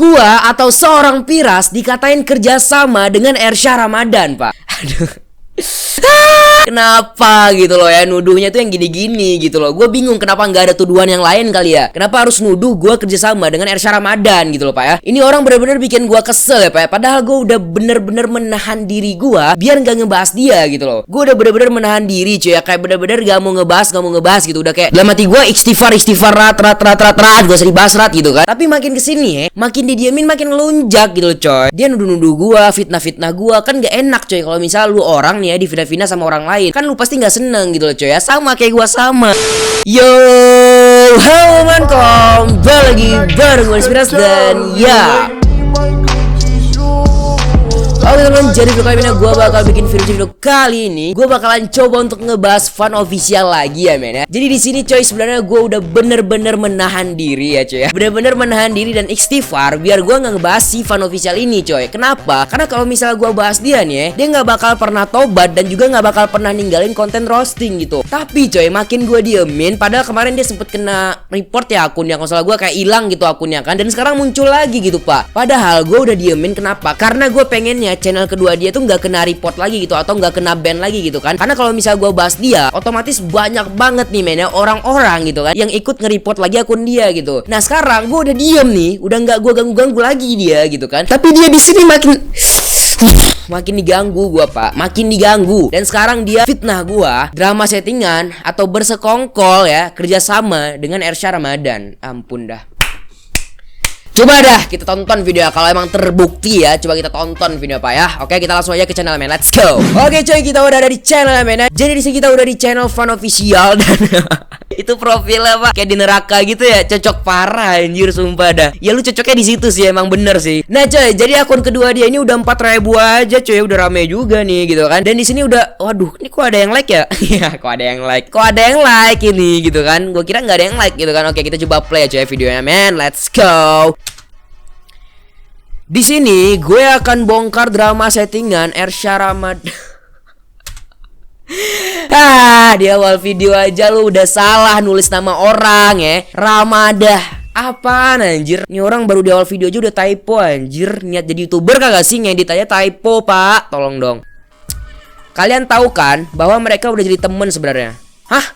Gua atau seorang Piras dikatain kerjasama dengan Ersha Ramadan, Pak. Aduh. Kenapa gitu loh ya, nuduhnya tuh yang gini-gini gitu loh. Gue bingung kenapa nggak ada tuduhan yang lain kali ya. Kenapa harus nuduh gue kerjasama dengan Ersha Ramadan gitu loh Pak ya. Ini orang bener-bener bikin gue kesel ya Pak ya. Padahal gue udah bener-bener menahan diri gue biar nggak ngebahas dia gitu loh. Gue udah bener-bener menahan diri cuy ya. Kayak bener-bener gak mau ngebahas gitu. Udah kayak dalam hati gue istighfar rat gue sering bahas rat gitu kan. Tapi makin kesini ya, makin didiemin makin ngelunjak gitu loh coy. Dia nuduh-nuduh gue, fitnah-fitnah gue. Kan gak enak coy kalau misal lu orang nih ya difitnah-fitnah sama orang lain. Kan lu pasti gak seneng gitu loh coy ya. Sama kayak gua sama. Yo, halo man, kembali lagi bareng gue Piras dan ya. Oke teman-teman, jadi video kali ini gue bakal bikin video kali ini gue bakalan coba untuk ngebahas fan official lagi ya men ya. Jadi di sini coy sebenarnya gue udah bener-bener menahan diri ya coy ya. Bener-bener menahan diri dan istighfar biar gue nggak ngebahas si fan official ini coy. Kenapa? Karena kalau misal gue bahas dia nih ya, dia nggak bakal pernah tobat dan juga nggak bakal pernah ninggalin konten roasting gitu. Tapi coy makin gue diemin, padahal kemarin dia sempet kena report ya akunnya, kalau salah gue kayak hilang gitu akunnya kan. Dan sekarang muncul lagi gitu pak. Padahal gue udah diemin, kenapa? Karena gue pengennya channel kedua dia tuh nggak kena report lagi gitu atau nggak kena ban lagi gitu kan. Karena kalau misal gue bahas dia, otomatis banyak banget nih men ya orang-orang gitu kan yang ikut nge-report lagi akun dia gitu. Nah sekarang gue udah diem nih, udah nggak gue ganggu-ganggu lagi dia gitu kan. Tapi dia di sini makin diganggu gue pak, makin diganggu. Dan sekarang dia fitnah gue, drama settingan atau bersekongkol ya, kerjasama dengan Ersha Ramadan. Ampun dah. Coba dah kita tonton video kalau emang terbukti ya. Coba kita tonton video pak ya. Oke kita langsung aja ke channel men. Let's go. Oke coy, kita udah ada di channel men ya. Jadi di sini kita udah di channel fan official dan itu profilnya pak kayak di neraka gitu ya. Cocok parah anjir sumpah dah. Ya lu cocoknya di situ sih, emang bener sih. Nah coy, jadi akun kedua dia ini udah 4.000 aja coy. Udah rame juga nih gitu kan. Dan di sini udah, waduh, ini kok ada yang like ya? Iya, kok ada yang like. Kok ada yang like ini gitu kan. Gue kira nggak ada yang like gitu kan. Oke kita coba play coy videonya men. Let's go. Di sini gue akan bongkar drama settingan Ersha Ramadan. Di awal video aja lu udah salah nulis nama orang ya. Ramadah. Apaan anjir? Ini orang baru di awal video aja udah typo anjir. Niat jadi YouTuber kagak sih ngedit aja typo, Pak? Tolong dong. Kalian tahu kan bahwa mereka udah jadi temen sebenarnya? Hah?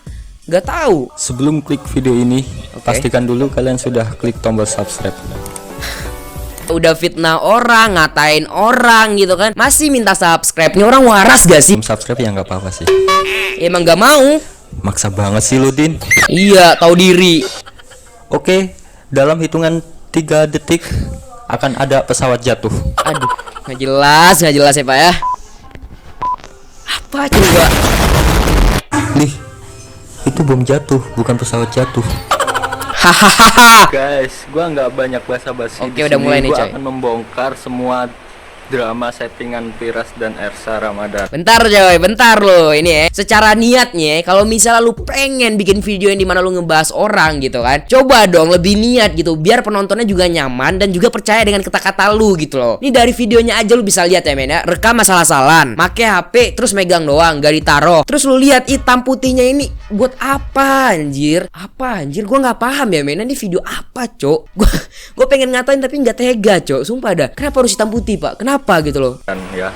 Gak tahu. Sebelum klik video ini, pastikan dulu kalian sudah klik tombol subscribe. Udah fitnah orang, ngatain orang gitu kan, masih minta subscribe. Ini orang waras gak sih? Subscribe ya nggak apa-apa sih. Emang gak mau. Maksa banget sih lu Din. Iya, tahu diri. Oke, dalam hitungan 3 detik akan ada pesawat jatuh. Aduh, nggak jelas ya pak ya. Apa coba? Nih, itu bom jatuh, bukan pesawat jatuh. Hahaha. Guys, gua nggak banyak basa-basi. Oke, udah mulai nih coy. Gua akan membongkar semua drama settingan Piras dan Ersha Ramadan. Bentar coy, bentar lo. Ini ya, secara niatnya kalau misalnya lu pengen bikin video yang dimana lu ngebahas orang gitu kan, coba dong lebih niat gitu, biar penontonnya juga nyaman dan juga percaya dengan kata-kata lu gitu loh. Ini dari videonya aja lu bisa lihat ya men ya, rekam masalah-salahan, make HP terus megang doang, gak ditaruh. Terus lu lihat hitam putihnya ini buat apa anjir? Apa anjir? Gua nggak paham ya men, ini video apa cok? Gua pengen ngatain tapi nggak tega cok, sumpah dah. Kenapa harus hitam putih pak? Kenapa gitu loh? Kan ya.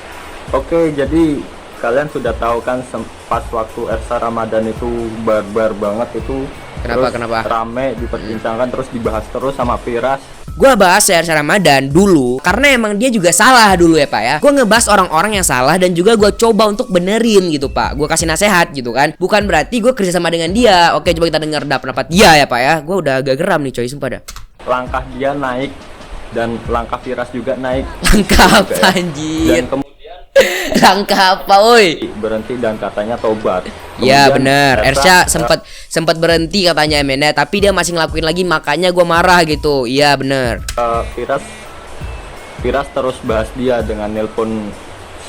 Oke, jadi kalian sudah tahu kan pas waktu Ersha Ramadan itu barbar banget itu. Kenapa? Rame diperbincangkan terus dibahas terus sama Piras. Gua bahas ya Ersha Ramadan dulu karena emang dia juga salah dulu ya pak ya. Gua ngebahas orang-orang yang salah dan juga gua coba untuk benerin gitu pak. Gua kasih nasihat gitu kan. Bukan berarti gua kerja sama dengan dia. Oke coba kita dengar pendapat dia ya pak ya. Gua udah agak geram nih coy sumpah dah. Langkah dia naik dan langkah Piras juga naik. Langkah apa anjir? Dan kemudian langkah apa woi? berhenti dan katanya tobat. Ya bener, Ersha sempat berhenti katanya men ya, tapi dia masih ngelakuin lagi makanya gua marah gitu. Iya bener. Piras terus bahas dia dengan nelpon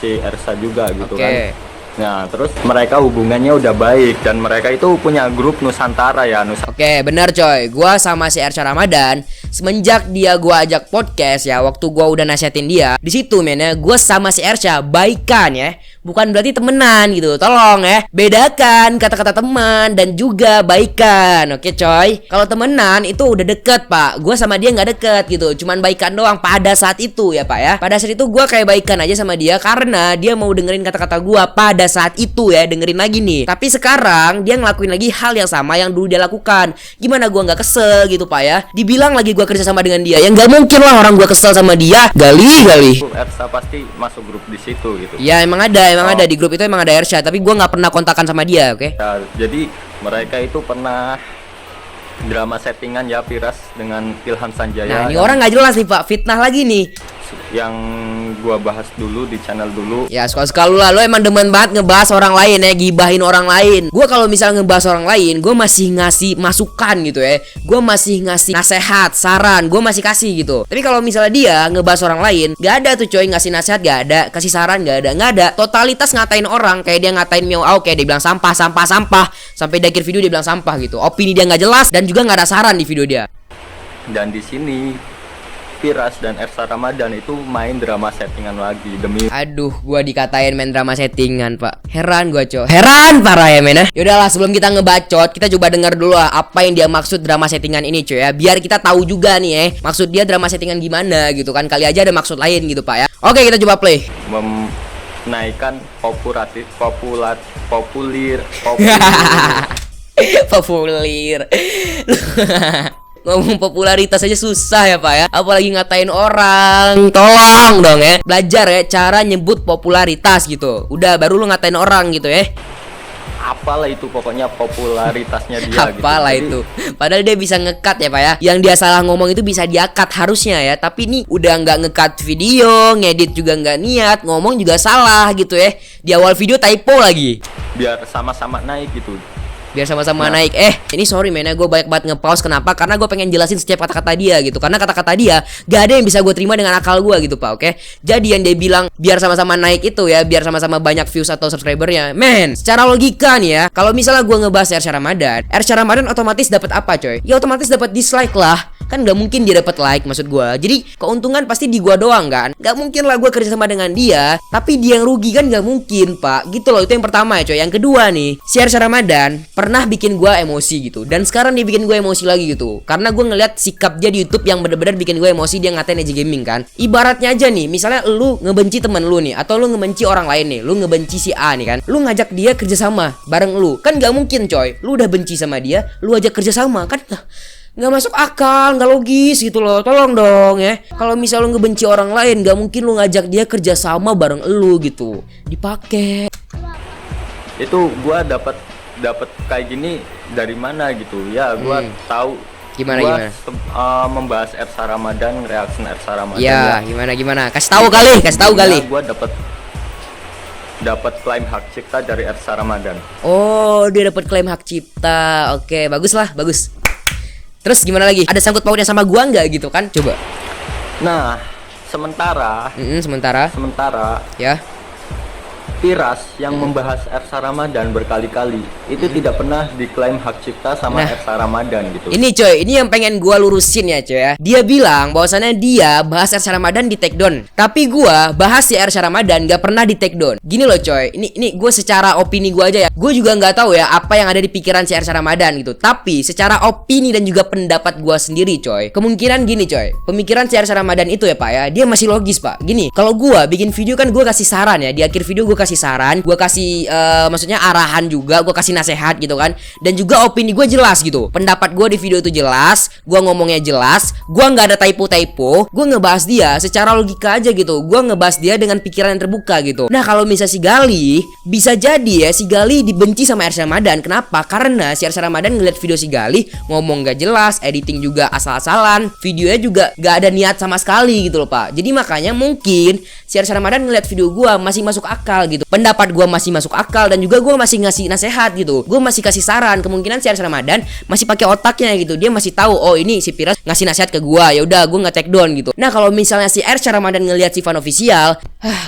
si Ersha juga gitu kan. Nah terus mereka hubungannya udah baik dan mereka itu punya grup Nusantara ya Oke bener coy, gua sama si Ersha Ramadan semenjak dia gua ajak podcast ya, waktu gua udah nasihatin dia di situ men ya, gua sama si Ersha baikan ya. bukan berarti temenan gitu. Tolong ya, bedakan kata-kata teman dan juga baikan. Oke coy, kalau temenan itu udah deket pak, gue sama dia nggak deket gitu, cuman baikan doang pada saat itu ya pak ya. Pada saat itu gue kayak baikan aja sama dia karena dia mau dengerin kata-kata gue pada saat itu ya, dengerin lagi nih. Tapi sekarang dia ngelakuin lagi hal yang sama yang dulu dia lakukan. Gimana gue nggak kesel gitu pak ya? Dibilang lagi gue kerja sama dengan dia, ya nggak mungkin lah orang gue kesel sama dia. Gali. Ersa pasti masuk grup di situ gitu. Ya emang ada di grup itu emang ada Ersha, tapi gue nggak pernah kontakan sama dia, oke? Ya, jadi mereka itu pernah drama settingan ya, Firas dengan Ilham Sanjaya. Nah ini orang nggak jelas nih pak, fitnah lagi nih. Yang gua bahas dulu di channel dulu. Ya suka-suka lu lah, lu emang demen banget ngebahas orang lain ya, gibahin orang lain. Gua kalau misalnya ngebahas orang lain, gue masih ngasih masukan gitu ya, gue masih ngasih nasehat, saran, gue masih kasih gitu. Tapi kalau misalnya dia ngebahas orang lain, gak ada tuh coy, ngasih nasihat gak ada, kasih saran gak ada. Totalitas ngatain orang, kayak dia ngatain Miao Au, kayak dia bilang sampah, sampai di akhir video dia bilang sampah gitu. Opini dia nggak jelas dan juga nggak ada saran di video dia. Dan di sini Firas dan Ersa Ramadan itu main drama settingan lagi demi. Aduh, gua dikatain main drama settingan, Pak. Heran gua, Cok. Heran parah ya, men. Yaudahlah, sebelum kita ngebacot, kita coba denger dulu lah apa yang dia maksud drama settingan ini, cuy ya. Biar kita tahu juga nih maksud dia drama settingan gimana gitu kan. Kali aja ada maksud lain gitu, Pak ya. Oke, kita coba play. Menaikkan populir. Populer. Ngomong popularitas aja susah ya pak ya, apalagi ngatain orang. Tolong dong ya, belajar ya cara nyebut popularitas gitu. Udah baru lu ngatain orang gitu ya. Apalah itu pokoknya popularitasnya dia apalah gitu. Itu padahal dia bisa ngekat ya pak ya. Yang dia salah ngomong itu bisa dia cut harusnya ya. Tapi nih udah nggak ngekat video, ngedit juga nggak niat, ngomong juga salah gitu ya. Di awal video typo lagi. Biar sama-sama naik gitu. Biar sama-sama naik. Ini sorry men ya, gue banyak banget nge-pause. Kenapa? Karena gue pengen jelasin setiap kata-kata dia gitu. Karena kata-kata dia gak ada yang bisa gue terima dengan akal gue gitu pak, oke? Jadi yang dia bilang biar sama-sama naik itu ya, biar sama-sama banyak views atau subscribernya, men, secara logika nih ya, kalau misalnya gue ngebahas Ersha Ramadan otomatis dapat apa coy? Ya otomatis dapat dislike lah. Kan gak mungkin dia dapat like, maksud gue. Jadi keuntungan pasti di gue doang kan. Gak mungkin lah gue kerja sama dengan dia tapi dia yang rugi, kan gak mungkin pak. Gitu loh, itu yang pertama ya coy. Yang kedua nih, si Ersha Ramadan pernah bikin gue emosi gitu, dan sekarang dia bikin gue emosi lagi gitu. Karena gue ngeliat sikap dia di YouTube yang bener-bener bikin gue emosi. Dia ngatain EJ Gaming kan. Ibaratnya aja nih, misalnya lu ngebenci temen lu nih, atau lu ngebenci orang lain nih, lu ngebenci si A nih kan, lu ngajak dia kerjasama bareng lu, kan gak mungkin coy. Lu udah benci sama dia, lu ajak kerjasama, kan nggak masuk akal, nggak logis gitu loh. Tolong dong ya, kalau misal lu ngebenci orang lain, nggak mungkin lu ngajak dia kerjasama bareng lu gitu. Dipakai itu gua dapat kayak gini dari mana gitu ya. Gua tahu gimana membahas Ersha Ramadan, reaksi Ersha Ramadan ya gimana kasih tahu kali. Gua dapat klaim hak cipta dari Ersha Ramadan. Oh, dia dapat klaim hak cipta. Oke, bagus. Terus gimana lagi? Ada sangkut pautnya sama gua nggak gitu kan? Coba. Nah, sementara ya, Firas yang membahas Ersha Ramadan berkali-kali itu tidak pernah diklaim hak cipta sama Ersha Ramadan gitu. Ini coy, ini yang pengen gua lurusin ya coy ya. Dia bilang bahwasannya dia bahas Ersha Ramadan di take down, tapi gua bahas si Ersha Ramadan gak pernah di take down. Gini loh coy, ini gue secara opini gua aja ya. Gue juga nggak tahu ya apa yang ada di pikiran si Ersha Ramadan gitu. Tapi secara opini dan juga pendapat gua sendiri coy, kemungkinan gini coy, pemikiran si Ersha Ramadan itu ya pak ya, dia masih logis pak. Gini, kalau gua bikin video kan gua kasih saran ya, di akhir video gua kasih saran, gue kasih maksudnya arahan juga, gue kasih nasihat gitu kan, dan juga opini gue jelas gitu, pendapat gue di video itu jelas, gue ngomongnya jelas, gue nggak ada typo, gue ngebahas dia secara logika aja gitu, gue ngebahas dia dengan pikiran yang terbuka gitu. Nah kalau misalnya si Gali, bisa jadi ya si Gali dibenci sama Ersha Ramadan. Kenapa? Karena si Ersha Ramadan ngeliat video si Gali ngomong gak jelas, editing juga asal-asalan, videonya juga gak ada niat sama sekali gitu loh pak. Jadi makanya mungkin si Ersha Ramadan ngeliat video gue masih masuk akal gitu, pendapat gue masih masuk akal, dan juga gue masih ngasih nasihat gitu, gue masih kasih saran. Kemungkinan si Ersha Ramadan masih pakai otaknya gitu, dia masih tahu oh ini si Firas ngasih nasihat ke gue, ya udah gue nge take down gitu. Nah kalau misalnya si Ersha Ramadan ngelihat si Fan Official,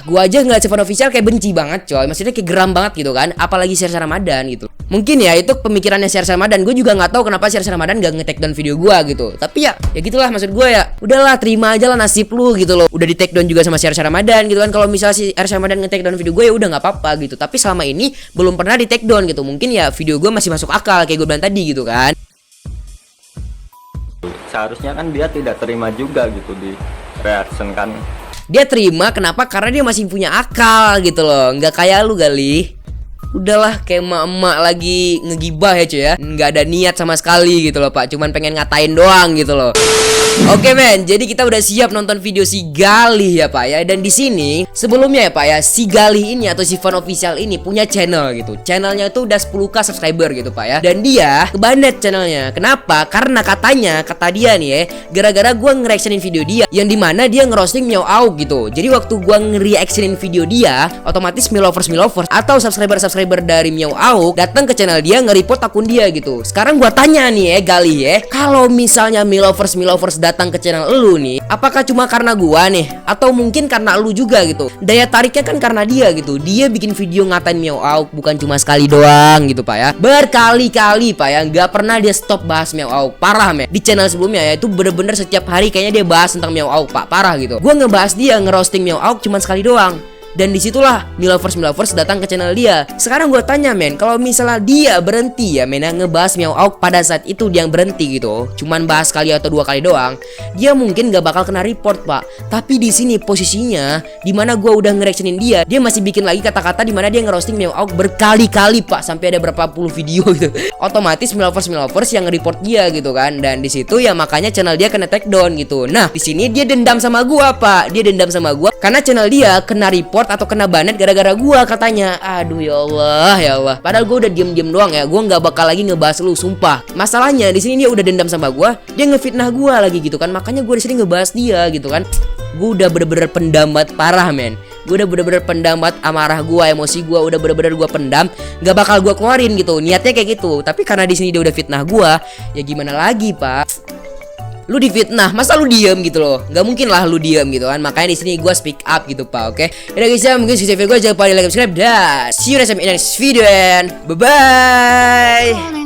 gue aja ngeliat si Fan Official kayak benci banget coy, maksudnya kayak geram banget gitu kan, apalagi si Ersha Ramadan gitu. Mungkin ya itu pemikirannya si Ersha Ramadan, gue juga nggak tahu kenapa si Ersha Ramadan gak nge take down video gue gitu. Tapi ya gitulah, maksud gue ya udahlah, terima aja lah nasib lu gitu loh, udah di take down juga sama si Ersha Ramadan gitu kan. Kalau misalnya si Ersha Ramadan nge take down video gue ya udah nggak apa-apa gitu. Tapi selama ini belum pernah di take down gitu. Mungkin ya video gue masih masuk akal kayak gue bilang tadi gitu kan. Seharusnya kan dia tidak terima juga gitu di reaction kan. Dia terima kenapa? Karena dia masih punya akal gitu loh. Nggak kayak lu kali. Udahlah kayak emak-emak lagi ngegibah ya cuy ya. Nggak ada niat sama sekali gitu loh pak. Cuman pengen ngatain doang gitu loh. Oke men, jadi kita udah siap nonton video si Galih ya pak ya. Dan di sini sebelumnya ya pak ya, si Galih ini atau si Van Official ini punya channel gitu. Channelnya itu udah 10k subscriber gitu pak ya. Dan dia kebanet channelnya. Kenapa? Karena kata dia nih ya, gara-gara gua nge-reactionin video dia yang dimana dia ngerosting Meow Auk gitu. Jadi waktu gua nge-reactionin video dia, otomatis Milovers atau subscriber dari Meow Auk datang ke channel dia, nge-report akun dia gitu. Sekarang gua tanya nih ya Galih ya, kalau misalnya Milovers datang ke channel lu nih, apakah cuma karena gua nih atau mungkin karena lu juga gitu? Daya tariknya kan karena dia gitu. Dia bikin video ngatain Meow Auk bukan cuma sekali doang gitu pak ya, berkali-kali pak ya, nggak pernah dia stop bahas Meow Auk. Parah men. Di channel sebelumnya ya itu bener-bener setiap hari kayaknya dia bahas tentang Meow Auk pak, parah gitu. Gua ngebahas dia ngerosting Meow Auk cuma sekali doang. Dan disitulah Milovers datang ke channel dia. Sekarang gue tanya men, kalau misalnya dia berhenti ya men ngebahas Meow Auk pada saat itu dia berhenti gitu, cuman bahas kali atau 2 kali doang, dia mungkin gak bakal kena report pak. Tapi di sini posisinya dimana gue udah nge-reactionin dia masih bikin lagi kata-kata dimana dia ngerosting Meow Auk berkali-kali pak, sampai ada berapa puluh video gitu. Otomatis Milovers yang nge-report dia gitu kan. Dan di situ ya makanya channel dia kena take down gitu. Nah di sini dia dendam sama gue pak, dia dendam sama gue karena channel dia kena report atau kena banet gara-gara gua katanya. Aduh ya Allah. Padahal gua udah diem-diem doang ya. Gua nggak bakal lagi ngebahas lu, sumpah. Masalahnya di sini dia udah dendam sama gua, dia ngefitnah gua lagi gitu kan. Makanya gua di sini ngebahas dia gitu kan. Gua udah bener-bener pendam banget parah men. Gua udah bener-bener pendam banget amarah gua, emosi gua udah bener-bener gua pendam. Nggak bakal gua keluarin gitu. Niatnya kayak gitu. Tapi karena di sini dia udah fitnah gua, ya gimana lagi pak? Lu difitnah, masa lu diem gitu loh? Gak mungkin lah lu diem gitu kan. Makanya di sini gue speak up gitu pak, oke? Yaudah guys ya, mungkin sekian video gue, jangan lupa di like, subscribe, dan see you next time in next video and bye bye.